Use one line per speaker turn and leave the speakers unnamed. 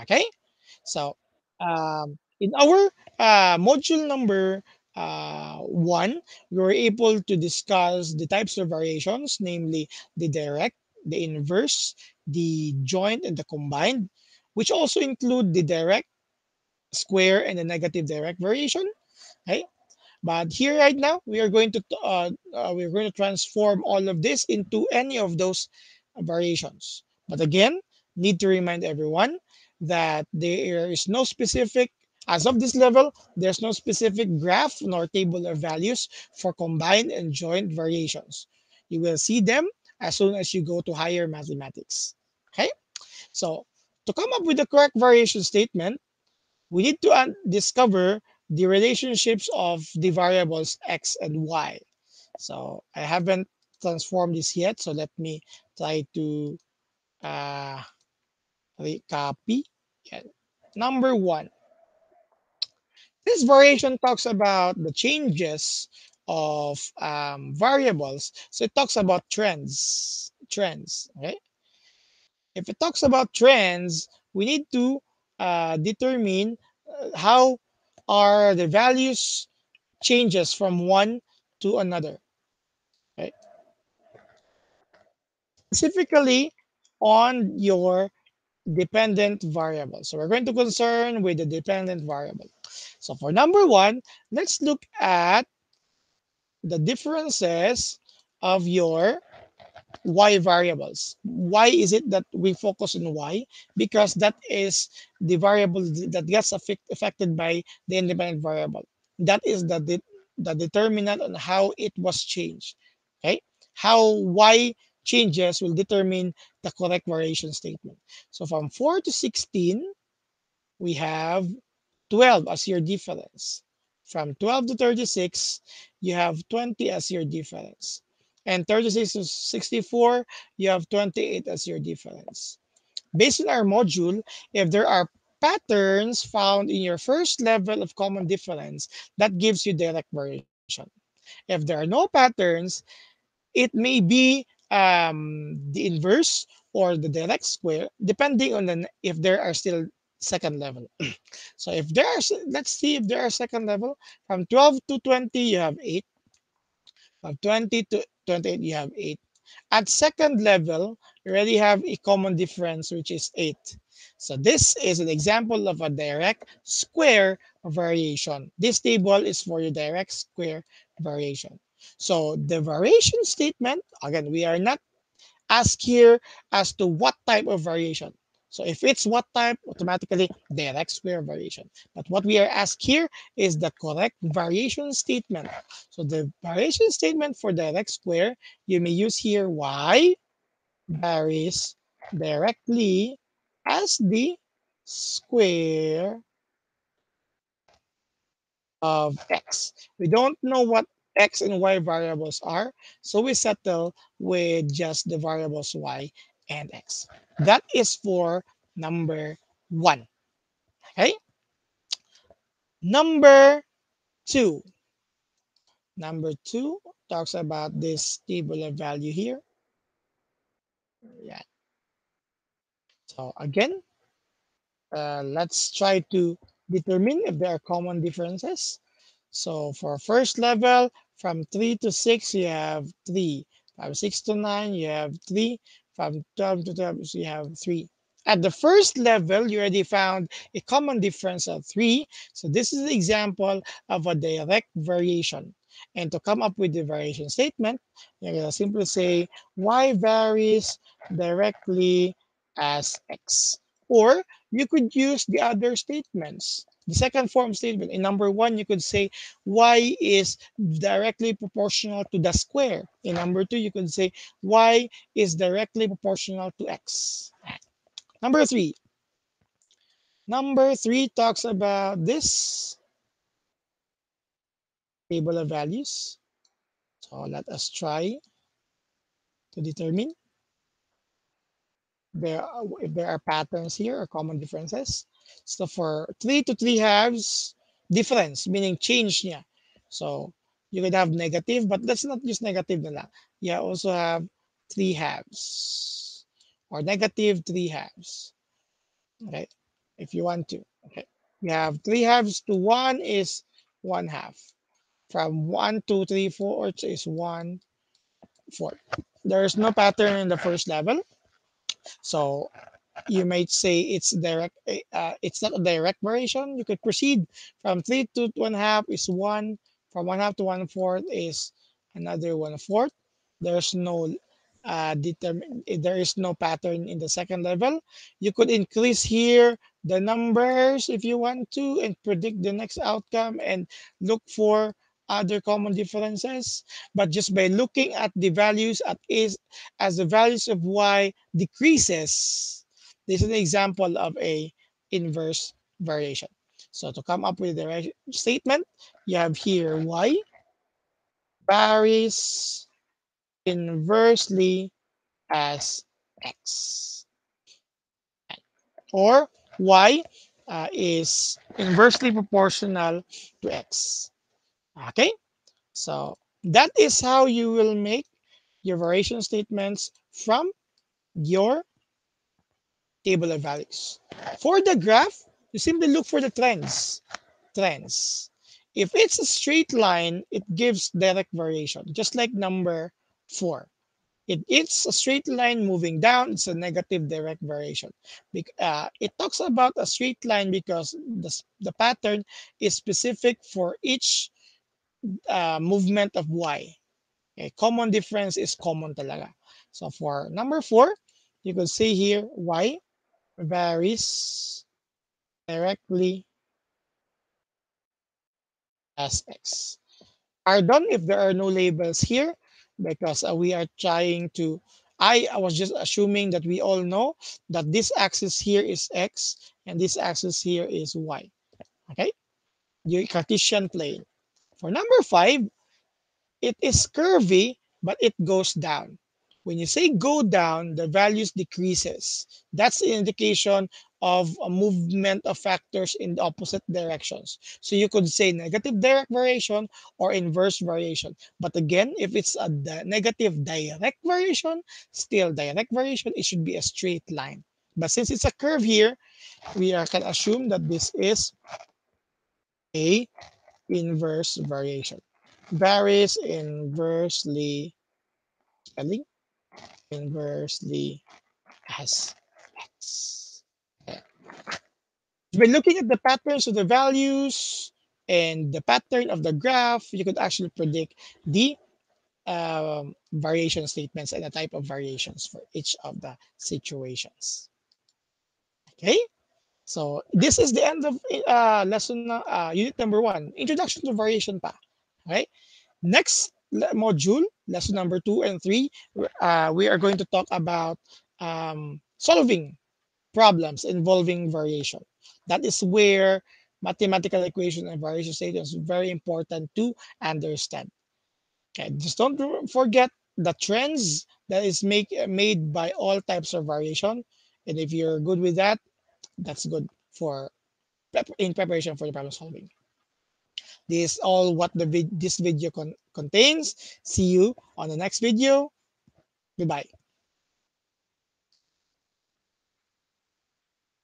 Okay, so in our module number 1, we were able to discuss the types of variations, namely the direct, the inverse, the joint, and the combined, which also include the direct, square, and the negative direct variation. Okay, but here right now, we are going to transform all of this into any of those variations. But again, need to remind everyone that there is no specific, as of this level, there's no specific graph nor table of values for combined and joint variations. You will see them as soon as you go to higher mathematics. Okay, so to come up with the correct variation statement, we need to discover the relationships of the variables x and y. So I haven't transformed this yet, so let me try to uh, recopy. Yeah. Number one, this variation talks about the changes of variables. So it talks about trends. Trends. Okay. If it talks about trends, we need to determine how are the values changes from one to another, right? Specifically on your dependent variable. So we're going to concern with the dependent variable. So for number one, let's look at the differences of your y variables. Why is it that we focus on y? Because that is the variable that gets affected by the independent variable. That is the determinant on how it was changed. Okay, how y changes will determine the correct variation statement. So from 4 to 16, we have 12 as your difference. From 12 to 36, you have 20 as your difference. And 36 to 64, you have 28 as your difference. Based on our module, if there are patterns found in your first level of common difference, that gives you direct variation. If there are no patterns, it may be the inverse or the direct square, depending on if there are still second level. So if there are, let's see if there are second level. From 12 to 20, you have 8. From 20 to 28, you have 8. At second level, you already have a common difference, which is 8. So this is an example of a direct square variation. This table is for your direct square variation. So the variation statement, again, we are not ask here as to what type of variation. So if it's what type, automatically direct square variation. But what we are asked here is the correct variation statement. So the variation statement for direct square, you may use here y varies directly as the square of x. We don't know what x and y variables are, so we settle with just the variables y and x. That is for number one. Okay. Number two. Number two talks about this table of value here. Yeah. So again, let's try to determine if there are common differences. So for first level, from 3 to 6, you have 3. From 6 to 9, you have 3. From 12 to 12, you have 3. At the first level, you already found a common difference of 3. So this is an example of a direct variation. And to come up with the variation statement, you're going to simply say y varies directly as x. Or you could use the other statements. The second form statement. In number one, you could say y is directly proportional to the square. In number two, you could say y is directly proportional to x. Number three. Number three talks about this table of values. So let us try to determine if there are patterns here or common differences. So for 3 to 3 halves, difference, meaning change niya. So you could have negative, but let's not use negative na lang. You also have 3 halves or negative 3 halves. Okay. if you want to. Okay. You have three halves to one is one half. From one, two, three, four is one, four. There is no pattern in the first level. So you might say it's direct. It's not a direct variation. You could proceed from three to one half is one. From one half to one fourth is another one fourth. There's no there is no pattern in the second level. You could increase here the numbers if you want to and predict the next outcome and look for other common differences. But just by looking at the values at is as the values of y decreases, this is an example of a inverse variation. So to come up with the right statement, you have here y varies inversely as x, or y is inversely proportional to x. Okay, so that is how you will make your variation statements from your table of values. For the graph, you simply look for the trends. If it's a straight line, it gives direct variation, just like number 4. If it's a straight line moving down, it's a negative direct variation. It talks about a straight line because the pattern is specific for each movement of y. Okay, common difference is common talaga. So for number 4, you could say here y varies directly as x. Pardon if there are no labels here because we are trying to. I was just assuming that we all know that this axis here is x and this axis here is y. Okay, the Cartesian plane. For number 5, it is curvy, but it goes down. When you say go down, the values decreases. That's an indication of a movement of factors in the opposite directions. So you could say negative direct variation or inverse variation. But again, if it's a negative direct variation, still direct variation, it should be a straight line. But since it's a curve here, can assume that this is a inverse variation. Varies inversely spelling inversely as x. Yeah. By looking at the patterns of the values and the pattern of the graph, you could actually predict the variation statements and the type of variations for each of the situations. Okay, so this is the end of unit number 1, introduction to variation pa. Okay, next module, lesson number 2 and 3, we are going to talk about solving problems involving variation. That is where mathematical equation and variation statements is very important to understand. Okay, just don't forget the trends that is made by all types of variation. And if you're good with that, that's good for in preparation for the problem solving. This is all what this video contains. See you on the next video. Goodbye.